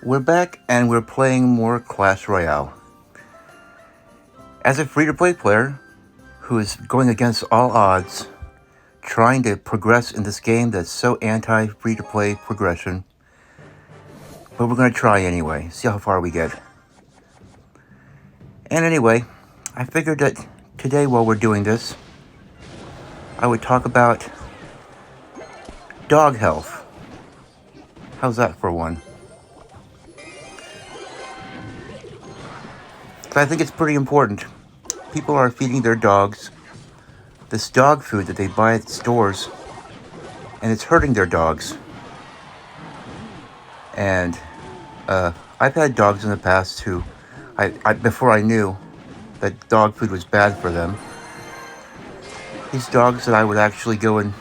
We're back and we're playing more Clash Royale. As a free-to-play player who is going against all odds, trying to progress in this game that's so anti-free-to-play progression, but we're going to try anyway, see how far we get. And anyway, I figured that today while we're doing this, I would talk about dog health. How's that for one? I think it's pretty important. People are feeding their dogs this dog food that they buy at stores, and it's hurting their dogs. And I've had dogs in the past who, before I knew that dog food was bad for them, these dogs that I would actually go and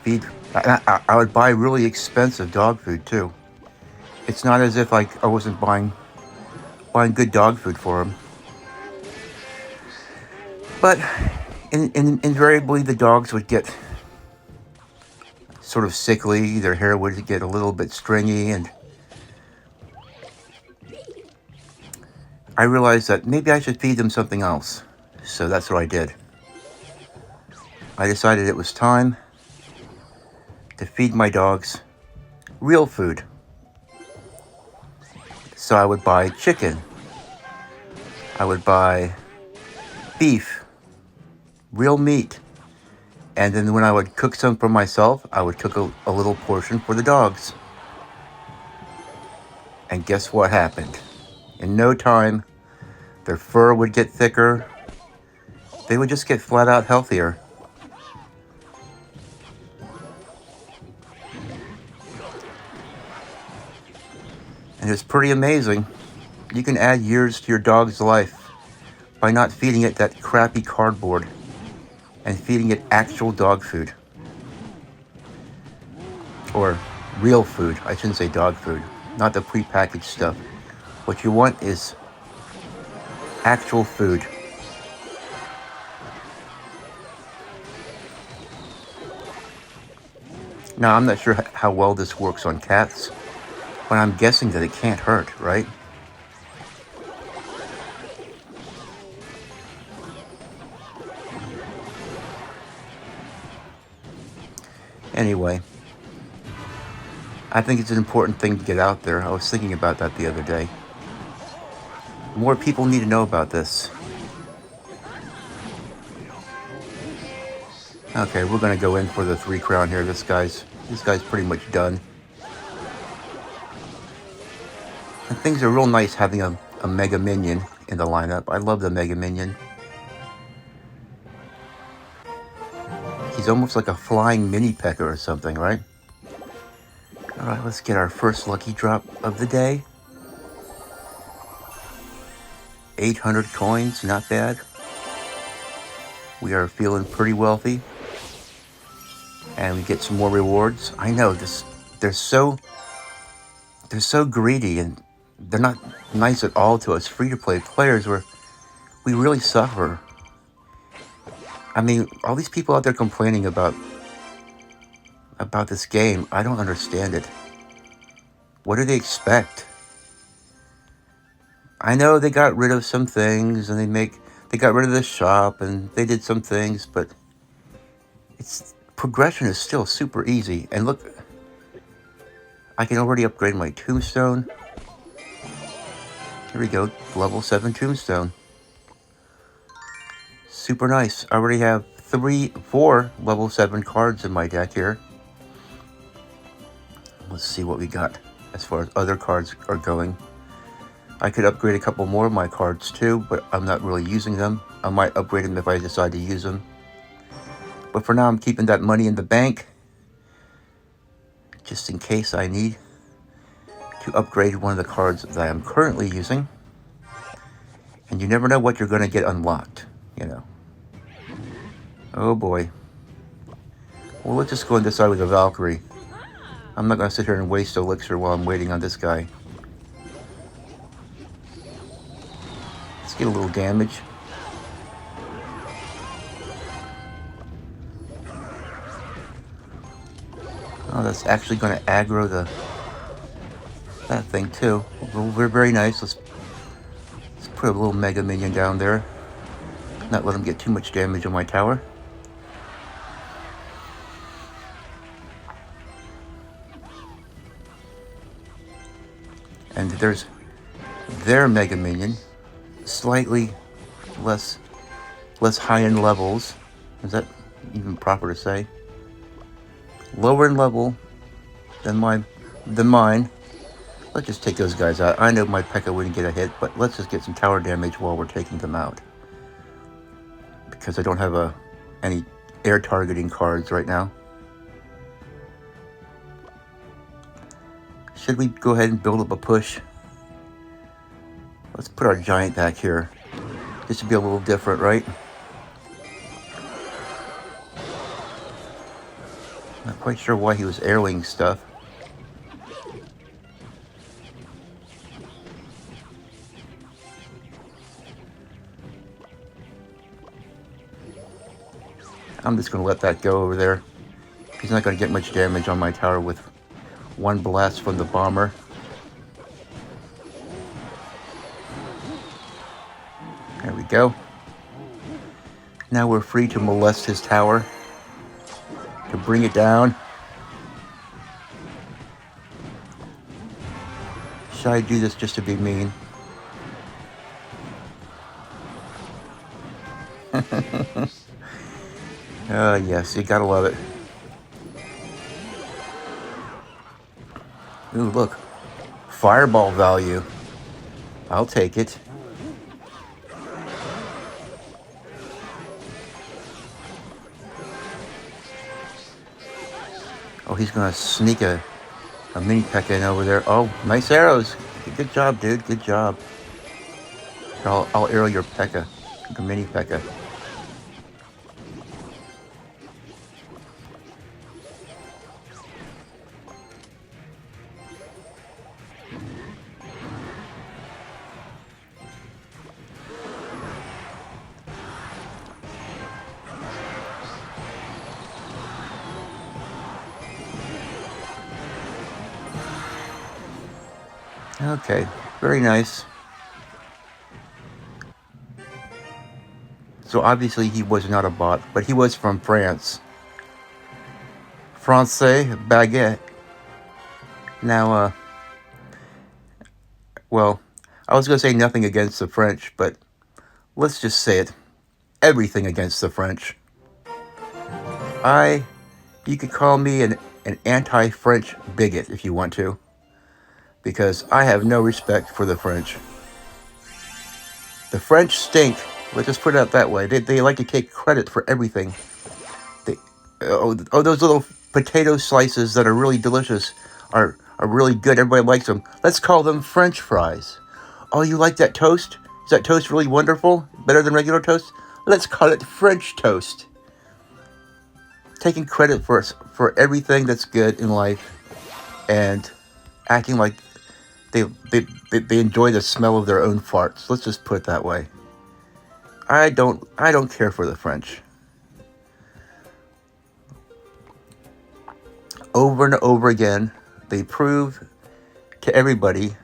feed, I would buy really expensive dog food too. It's not as if I wasn't buying good dog food for them. But invariably the dogs would get sort of sickly, their hair would get a little bit stringy, and I realized that maybe I should feed them something else. So that's what I did. I decided it was time to feed my dogs real food. So I would buy chicken. I would buy beef, real meat. And then when I would cook some for myself, I would cook a little portion for the dogs. And guess what happened? In no time, their fur would get thicker. They would just get flat out healthier. And it's pretty amazing. You can add years to your dog's life by not feeding it that crappy cardboard and feeding it actual dog food. Or real food. I shouldn't say dog food. Not the prepackaged stuff. What you want is actual food. Now, I'm not sure how well this works on cats, but I'm guessing that it can't hurt, right? Anyway, I think it's an important thing to get out there. I was thinking about that the other day. More people need to know about this. Okay, we're gonna go in for the 3 crown here. This guy's pretty much done. And things are real nice having a Mega Minion in the lineup. I love the Mega Minion. He's almost like a flying mini pecker or something, right? Alright, let's get our first lucky drop of the day. 800 coins, not bad. We are feeling pretty wealthy. And we get some more rewards. I know, they're so greedy, and they're not nice at all to us free-to-play players where we really suffer. I mean, all these people out there complaining about this game, I don't understand it. What do they expect? I know they got rid of some things, and they got rid of the shop, and they did some things, but progression is still super easy. And look, I can already upgrade my tombstone. Here we go, level 7 tombstone. Super nice. I already have 4 level 7 cards in my deck here. Let's see what we got as far as other cards are going. I could upgrade a couple more of my cards too, but I'm not really using them. I might upgrade them if I decide to use them. But for now, I'm keeping that money in the bank, just in case I need to upgrade one of the cards that I am currently using. And you never know what you're going to get unlocked, you know. Oh boy. Well, let's just go on this side with the Valkyrie. I'm not going to sit here and waste elixir while I'm waiting on this guy. Let's get a little damage. Oh, that's actually going to aggro the that thing too. We're very nice. Let's put a little Mega Minion down there. Not let him get too much damage on my tower. And there's their Mega Minion, slightly less high in levels. Is that even proper to say? Lower in level than mine. Let's just take those guys out. I know my P.E.K.K.A wouldn't get a hit, but let's just get some tower damage while we're taking them out. Because I don't have any air targeting cards right now. Should we go ahead and build up a push? Let's put our giant back here. This should be a little different, right? Not quite sure why he was airling stuff. I'm just going to let that go over there. He's not going to get much damage on my tower with one blast from the bomber. There we go. Now we're free to molest his tower, to bring it down. Should I do this just to be mean? Yes, you gotta love it. Ooh, look. Fireball value. I'll take it. Oh, he's gonna sneak a mini P.E.K.K.A in over there. Oh, nice arrows. Good job, dude. Good job. I'll arrow your P.E.K.K.A. The mini P.E.K.K.A. Okay, very nice. So obviously he was not a bot, but he was from France. Francais baguette. Now, well, I was going to say nothing against the French, but let's just say it. Everything against the French. You could call me an anti-French bigot if you want to. Because I have no respect for the French. The French stink. Let's just put it out that way. They like to take credit for everything. Those little potato slices that are really delicious are really good. Everybody likes them. Let's call them French fries. Oh, you like that toast? Is that toast really wonderful? Better than regular toast? Let's call it French toast. Taking credit for everything that's good in life and acting like they enjoy the smell of their own farts. Let's just put it that way. I don't care for the French. Over and over again, they prove to everybody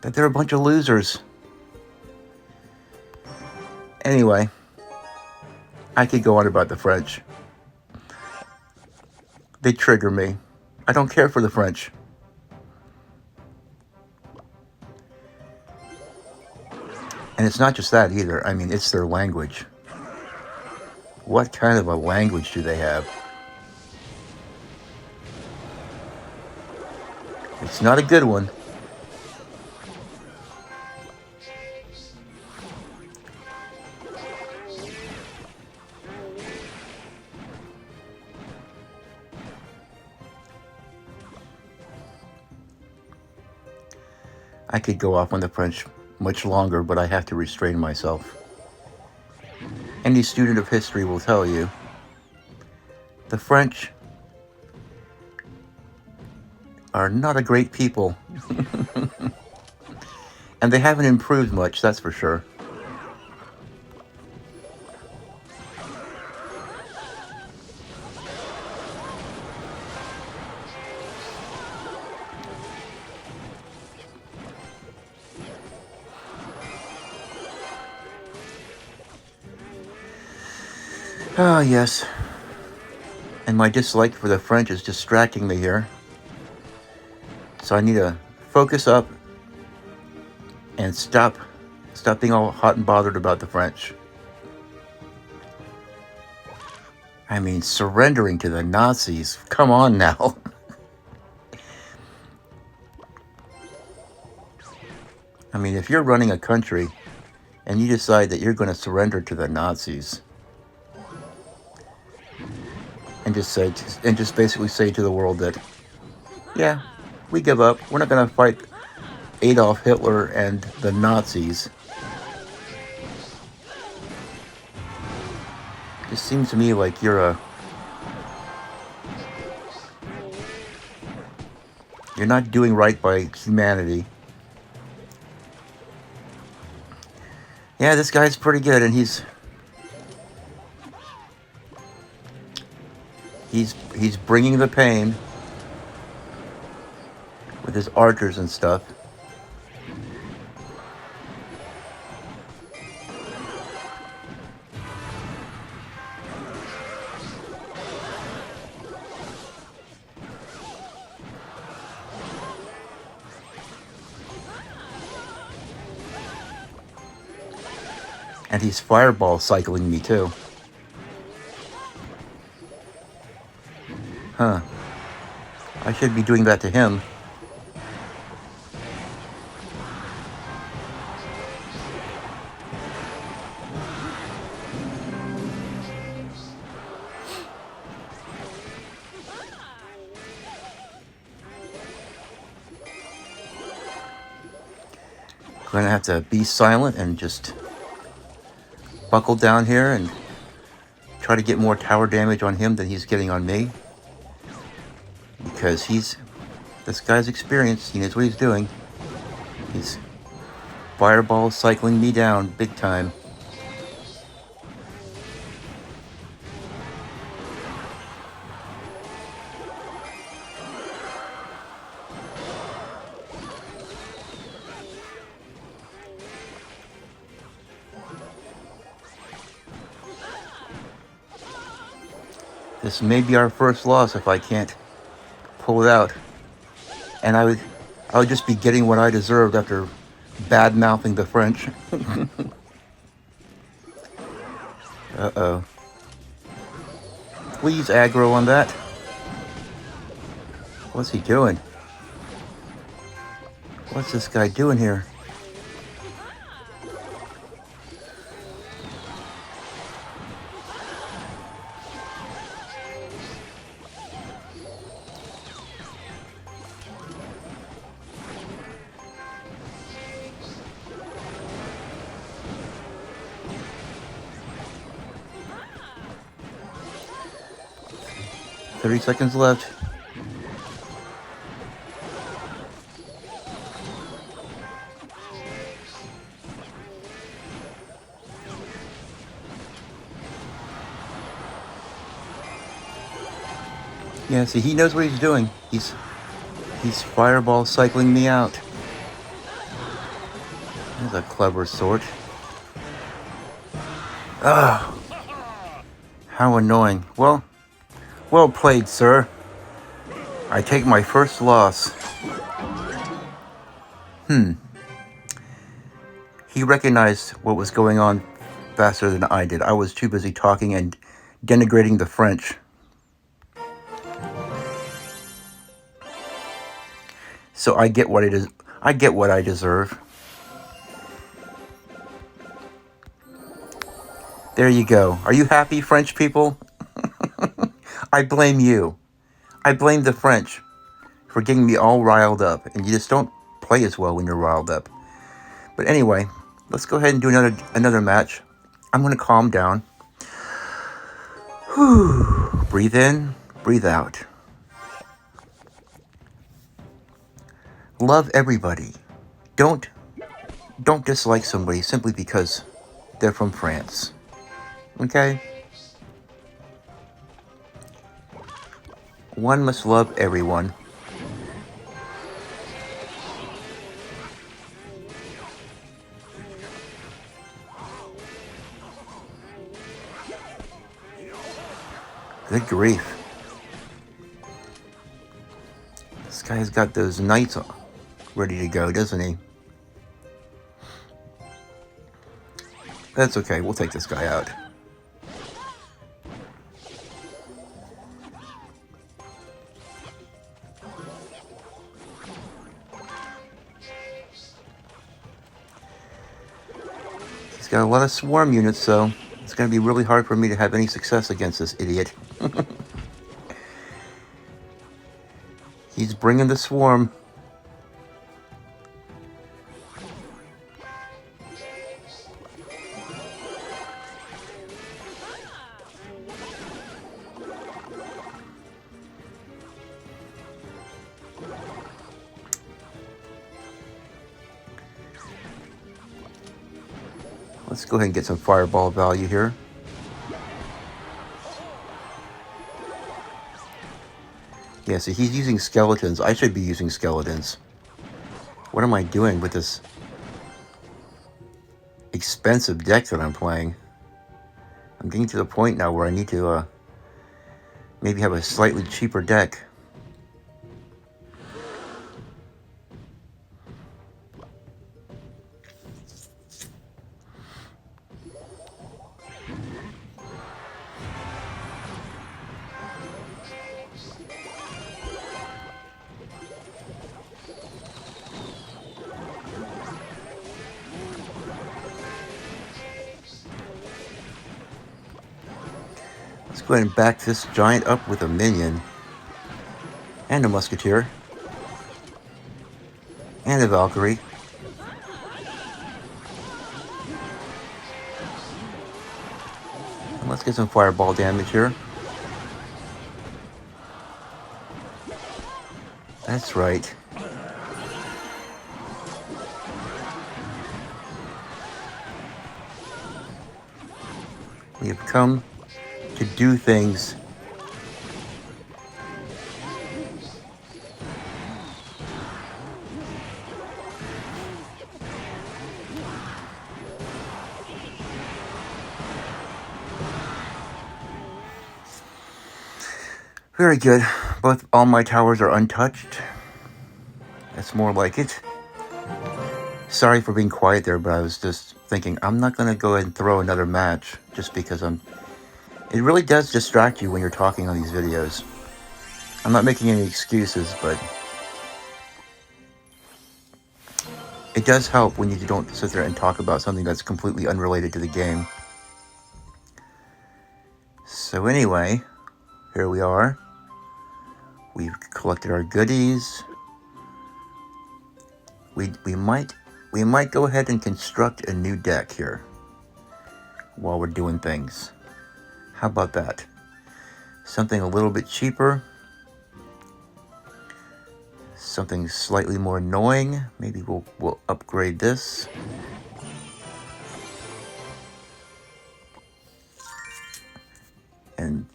that they're a bunch of losers. Anyway, I could go on about the French. They trigger me. I don't care for the French. And it's not just that either. I mean, it's their language. What kind of a language do they have? It's not a good one. I could go off on the French much longer, but I have to restrain myself. Any student of history will tell you the French are not a great people. And they haven't improved much, that's for sure. Ah, yes. And my dislike for the French is distracting me here. So I need to focus up and stop being all hot and bothered about the French. I mean, surrendering to the Nazis. Come on now. I mean, if you're running a country and you decide that you're going to surrender to the Nazis and just basically say to the world that, yeah, we give up. We're not going to fight Adolf Hitler and the Nazis. It seems to me like you're not doing right by humanity. Yeah, this guy's pretty good, and he's bringing the pain with his archers and stuff. And he's fireball cycling me too. Huh. I should be doing that to him. Gonna have to be silent and just buckle down here and try to get more tower damage on him than he's getting on me. Because this guy's experienced, he knows what he's doing. He's fireball cycling me down big time. This may be our first loss if I can't pull it out. And I would just be getting what I deserved after bad-mouthing the French. Uh-oh. Please aggro on that. What's he doing? What's this guy doing here? Seconds left. Yeah, see, he knows what he's doing. He's fireball cycling me out. That's a clever sort. Ah, how annoying. Well played, sir. I take my first loss. He recognized what was going on faster than I did. I was too busy talking and denigrating the French. So I get what it is. I get what I deserve. There you go. Are you happy, French people? I blame you. I blame the French for getting me all riled up. And you just don't play as well when you're riled up. But anyway, let's go ahead and do another match. I'm going to calm down. Whew. Breathe in, breathe out. Love everybody. Don't dislike somebody simply because they're from France. Okay? One must love everyone. Good grief. This guy's got those knights ready to go, doesn't he? That's okay, we'll take this guy out. He's got a lot of swarm units, so it's going to be really hard for me to have any success against this idiot. He's bringing the swarm. Let's go ahead and get some fireball value here. Yeah, see, he's using skeletons. I should be using skeletons. What am I doing with this expensive deck that I'm playing? I'm getting to the point now where I need to maybe have a slightly cheaper deck. Let's go ahead and back this giant up with a minion. And a musketeer. And a Valkyrie. And let's get some fireball damage here. That's right. We have come to do things. Very good. All my towers are untouched. That's more like it. Sorry for being quiet there, but I was just thinking, I'm not going to go ahead and throw another match just because it really does distract you when you're talking on these videos. I'm not making any excuses, but it does help when you don't sit there and talk about something that's completely unrelated to the game. So anyway, here we are. We've collected our goodies. We might go ahead and construct a new deck here while we're doing things. How about that? Something a little bit cheaper. Something slightly more annoying. Maybe we'll upgrade this. And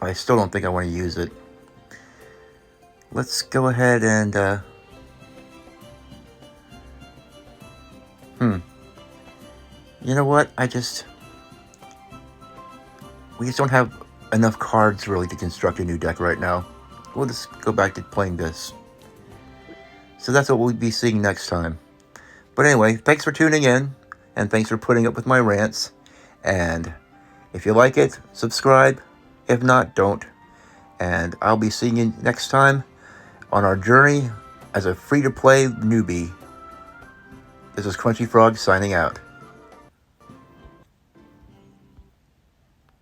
I still don't think I want to use it. Let's go ahead and you know what? We just don't have enough cards really to construct a new deck right now. We'll just go back to playing this. So that's what we'll be seeing next time. But anyway, thanks for tuning in, and thanks for putting up with my rants. And if you like it, subscribe. If not, don't. And I'll be seeing you next time on our journey as a free-to-play newbie. This is Crunchy Frog signing out.